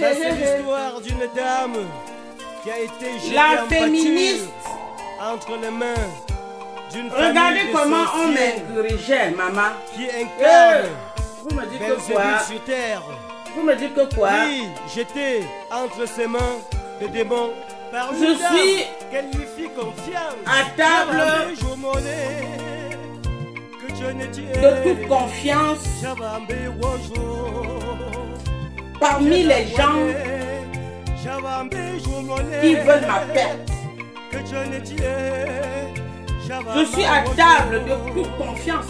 Ça, c'est l'histoire d'une dame qui a été jetée La en féministe. pâture entre les mains d'une famille Regardez de comment on sorciers m'égrigeait, maman. qui incarne Vous me dites que Belzébuth quoi? sur terre. Vous me dites que quoi? Oui, j'étais entre ses mains de démons par une Je dame suis qu'elle lui fit confiance. à table de toute confiance parmi les gens qui veulent ma perte. Je suis à table de toute confiance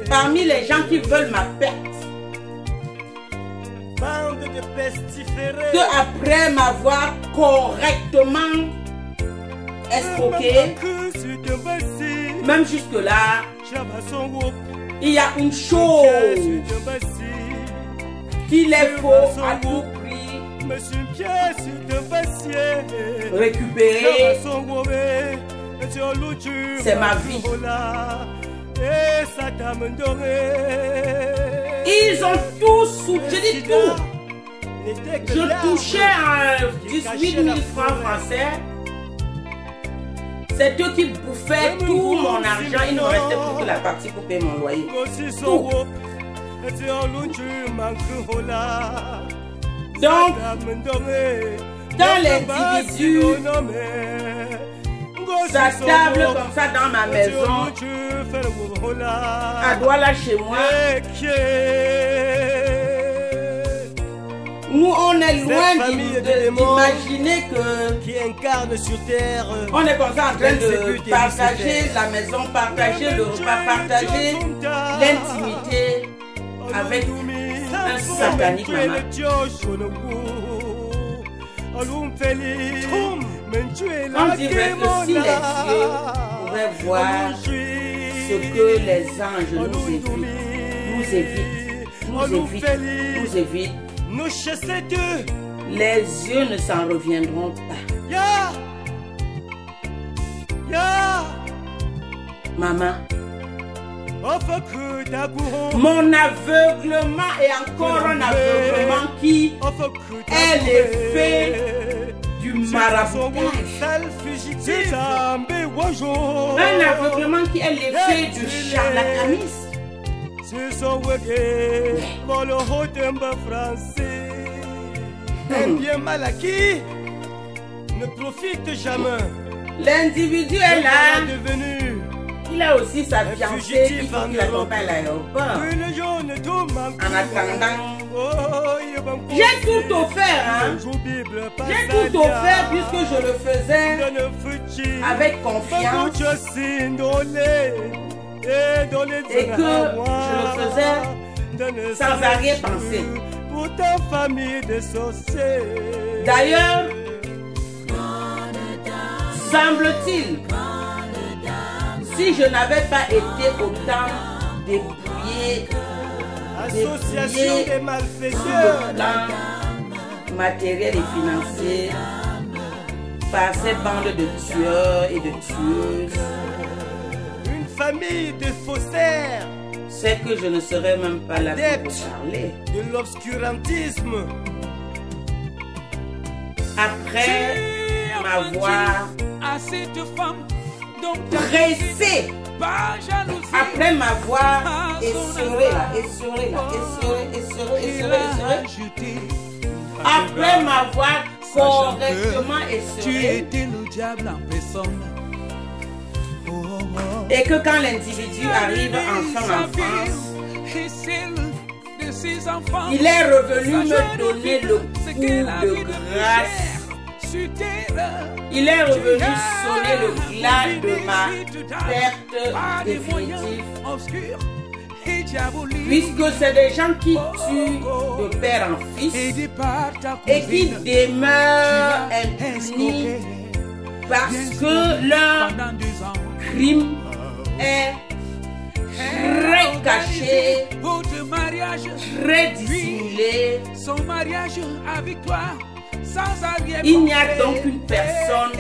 parmi les gens qui veulent ma perte. Que après m'avoir correctement escroqué, même jusque-là, il y a une chose qu'il est faux à tout prix récupérer, c'est ma vie. Ils ont tous, je dis tout. Je touchais 18 000 francs français. C'est eux qui bouffaient tout mon argent. Il ne restait plus que la partie pour payer mon loyer. Tout. Donc, quand l'individu s'attable comme ça dans ma maison, à Douala chez moi, nous on est loin d'imaginer que qui incarne sur terre. On est comme ça en train de partager la maison, partager le repas, partager l'intimité avec un satanique maman. On dirait que si les yeux pouvaient voir ce que les anges nous évitent, les yeux ne s'en reviendront pas. Maman, mon aveuglement est encore un aveuglement qui est l'effet du maraboutage. Un aveuglement qui est l'effet du charlatanisme. Un bien mal acquis ne profite jamais. L'individu est là. Devenu il a aussi sa fiancée qui faut qu'il accompagne à l'aéroport. En attendant, j'ai tout offert. J'ai tout offert puisque je le faisais avec confiance et que je le faisais sans arrière-pensée. D'ailleurs, semble-t-il, si je n'avais pas été autant dépouillé sur le plan matériel et financier par ces bandes de tueurs et de tueuses, une famille de faussaires, c'est que je ne serais même pas là pour vous parler. De l'obscurantisme. Après m'avoir pressé, après m'avoir essoré, après m'avoir correctement essoré, et que quand l'individu arrive enfin en France, il est revenu me donner le coup de grâce. Il est revenu sonner le glas de ma perte définitive. Puisque c'est des gens qui tuent de père en fils et qui demeurent impunis parce que leur crime est très caché, très dissimulé. Il n'y a donc une personne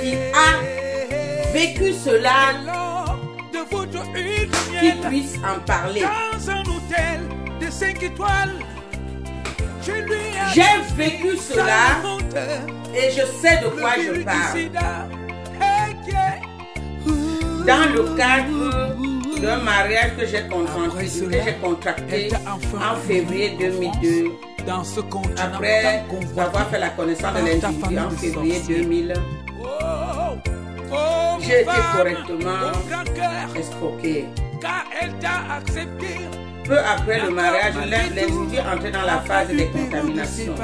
qui a vécu cela qui puisse en parler. de 5 étoiles. J'ai vécu cela et je sais de quoi je parle. Dans le cadre d'un mariage que j'ai contracté en février 2002, après avoir fait la connaissance de l'individu en février 2000, j'ai été correctement escroqué. Peu après le mariage, l'individu entrait dans la phase des contaminations.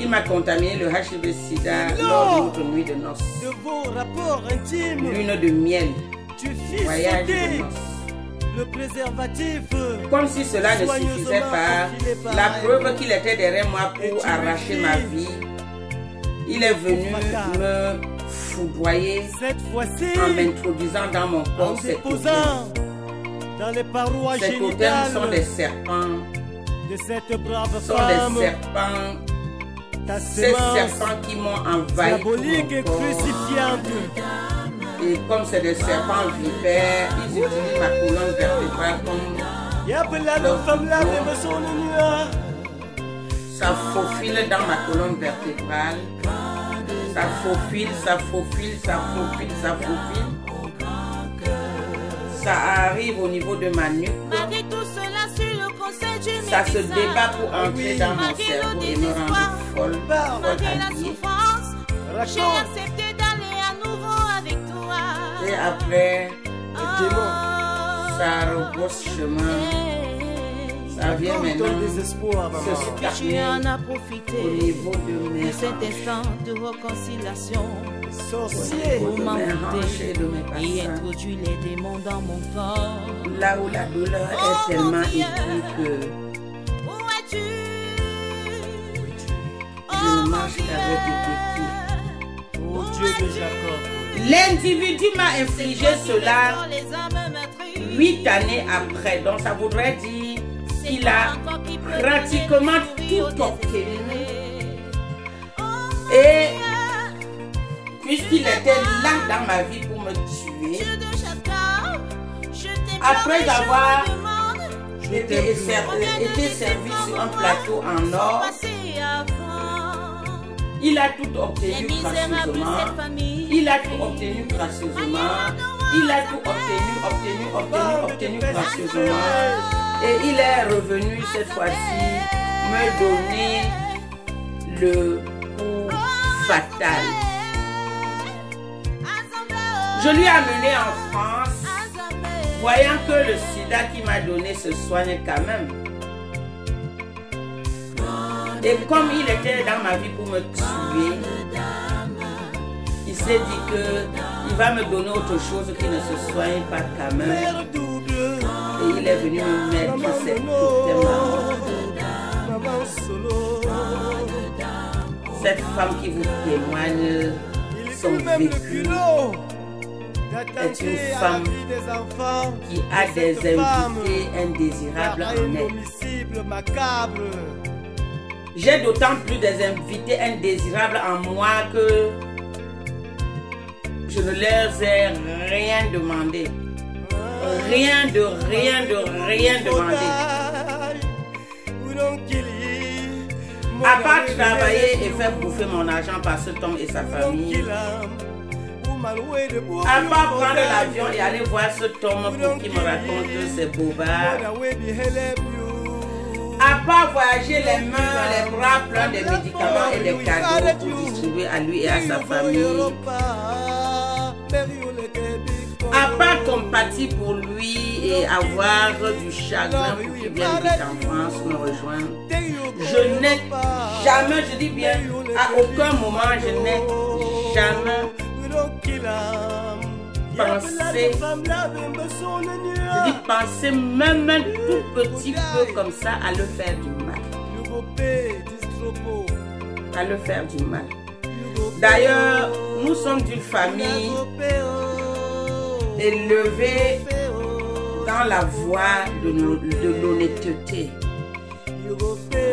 Il m'a contaminé le HIV/SIDA lors de notre nuit de noces. Lune de miel, voyage de noces. Le préservatif. Comme si cela ne suffisait pas, la preuve qu'il était derrière moi pour arracher ma vie, il est venu me foudroyer en m'introduisant dans mon corps cette dans les parois ces totems sont des serpents. De cette brave sont femme, des serpents. Ces serpents qui m'ont envahi. Diabolique et crucifiante. Et comme c'est des serpents vipères, ils utilisent ma colonne vertébrale comme. Ça faufile dans ma colonne vertébrale. Ça faufile, ça faufile, ça faufile, ça faufile. Ça arrive au niveau de ma nuque. Malgré tout cela, sur le conseil du ça se débat pour entrer dans mon cerveau et me rendre folle, malgré la souffrance, j'ai accepté d'aller à nouveau avec toi. Et après, ça rebrousse chemin. Ça vient maintenant se Tu en as profité au niveau de mes cet instant de réconciliation. Sorcier Pour m'envoûter et introduire les démons dans mon corps. Là où la douleur est tellement aiguë que où es-tu? Je ne marche qu'avec des béquilles. Oh Dieu de Jacob. L'individu m'a infligé cela 8 années après. Donc ça voudrait dire qu'il a pratiquement tout obtenu. Et puisqu'il était là dans ma vie pour me tuer, après avoir été servi sur un plateau en or, il a tout obtenu gracieusement. Il a tout obtenu gracieusement. Il a tout obtenu gracieusement. Et il est revenu cette fois-ci me donner le coup fatal. Je lui ai amené en France, voyant que le sida qu'il m'a donné se soigne quand même. Et comme il était dans ma vie pour me tuer, il s'est dit qu'il va me donner autre chose qui ne se soigne pas quand même. Et il est venu me mettre cette cette femme qui vous témoigne son vécu est une femme qui a des invités indésirables en elle. J'ai d'autant plus des invités indésirables en moi que je ne leur ai rien demandé. Rien demandé. À part travailler et faire bouffer mon argent par cet homme et sa famille. À part prendre l'avion et aller voir cet homme pour qu'il me raconte ses bobards. À part voyager les mains, les bras pleins de médicaments et des cadeaux pour distribuer à lui et à sa famille. À part compatir pour lui et avoir du chagrin pour qu'il vienne vite en France me rejoindre. Je n'ai jamais, je dis bien, à aucun moment, je n'ai jamais pensé même un tout petit peu comme ça à le faire du mal. À le faire du mal. D'ailleurs, nous sommes d'une famille élevée dans la voie de l'honnêteté.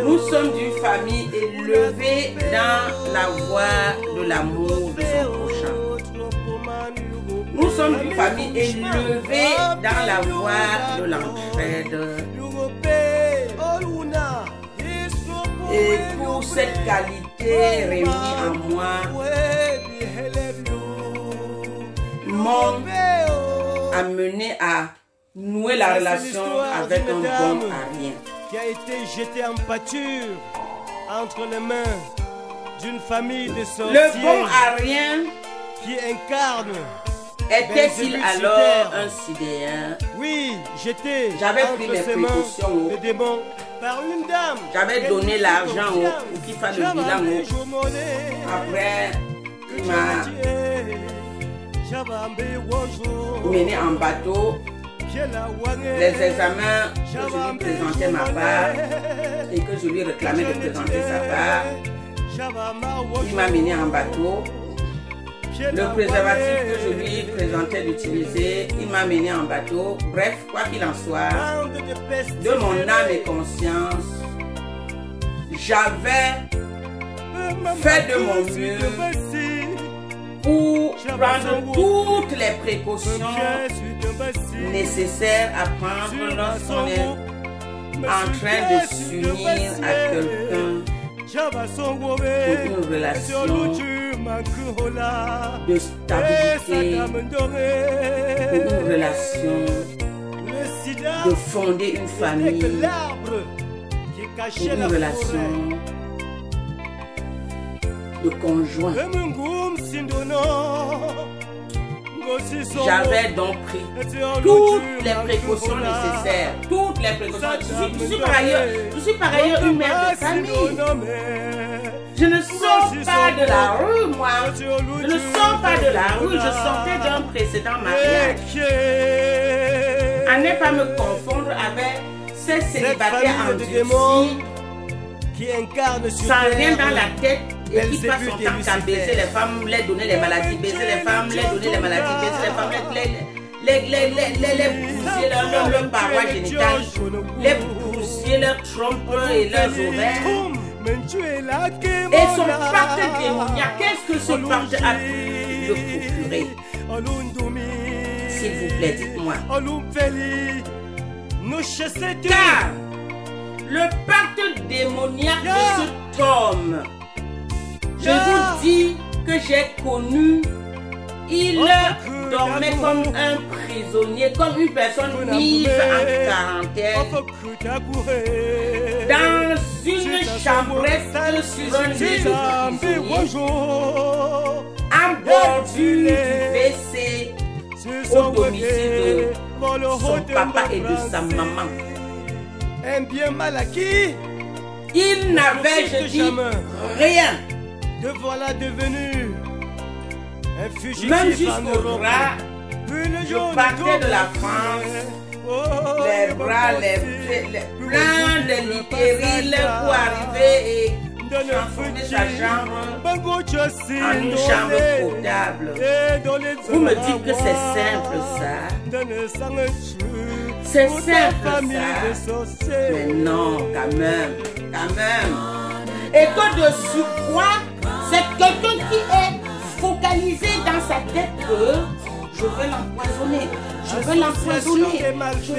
Nous sommes d'une famille élevée dans la voie de l'amour de son prochain. Nous sommes une famille élevée dans la voie de l'entraide. Toute cette qualité réunie en moi m'ont amené à nouer la relation avec un bon arien qui a été jeté en pâture entre les mains d'une famille de sorciers. Le bon arien qui incarne. Était-il alors un sidéen? Oui, j'étais. J'avais pris mes précautions. Le démon par une dame. J'avais donné l'argent pour qu'il fasse le bilan. Après, il m'a mené en bateau. Les examens que je lui présentais ma part et que je lui réclamais de présenter sa part, il m'a mené en bateau. Le préservatif que je lui présentais d'utiliser, il m'a mené en bateau. Bref, quoi qu'il en soit, de mon âme et conscience, j'avais fait de mon mieux pour prendre toutes les précautions nécessaires à prendre lorsqu'on est en train de s'unir à quelqu'un pour une relation de stabilité, pour une relation de fonder une famille, pour une relation de conjoint. J'avais donc pris toutes les précautions nécessaires. Toutes les précautions. Je suis par ailleurs une mère de famille. Je ne sors pas de la rue, moi. Je ne sors pas de la rue. Je sortais d'un précédent mariage. À ne pas me confondre avec ces célibataires endurcis qui incarnent sans rien dans la tête et qui passent son temps à baiser les femmes, les donner les maladies, baiser les femmes, les donner les maladies, baiser les femmes, les pousser leurs parois génitales, les pousser leurs trompes et leurs ovaires. Et son pacte démoniaque, qu'est-ce que ce pacte a pu le procurer? S'il vous plaît, dites-moi. Car le pacte démoniaque de cet homme, je vous dis que j'ai connu, il dormait comme un prisonnier, comme une personne mise en quarantaine, dans une chambrette sur un lit de prisonnier, en bordure du WC, au domicile de son papa et de sa maman. Un bien mal acquis. Il n'avait, je dis, rien. Te voilà devenu un fugitif. Même jusqu'au bras, je partais de la France, les bras, plein de littérils pour arriver et transformer sa chambre en une chambre potable. Vous me dites que c'est simple ça. C'est simple ça. Mais non, quand même. Et que de surcroît, c'est quelqu'un qui est focalisé dans sa tête que je vais l'empoisonner, je vais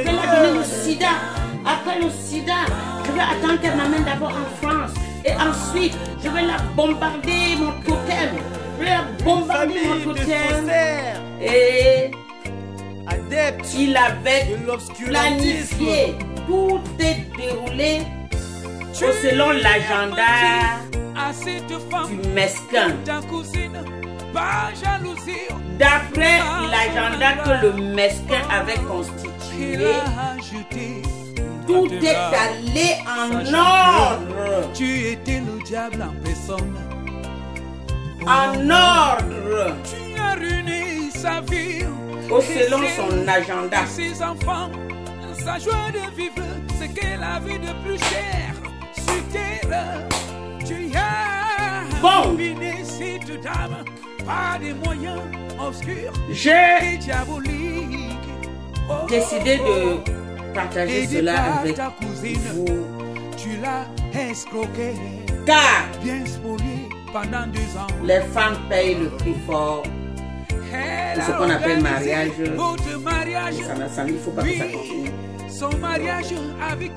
la donner le sida. Après le sida, je vais attendre qu'elle m'amène d'abord en France. Et ensuite, je vais la bombarder mon totem. Je vais la bombarder mon totem. Et il avait planifié. Tout est déroulé selon l'agenda du mesquin. D'après l'agenda que le mesquin avait constitué, tout est allé en ordre. Tu étais le diable en personne. En ordre. Tu as ruiné sa vie. Selon son agenda. Ses enfants, sa joie de vivre, ce qu'elle a vu de plus cher sur terre. Tu as combiné cette dame par des moyens obscurs et diaboliques. Décidé de partager cela avec vous. Tu l'as escroqué, car bien spolié pendant 2 ans. Les femmes payent le prix fort. C'est ce qu'on appelle mariage. Votre mariage. Il ne faut pas que ça continue. Son mariage avec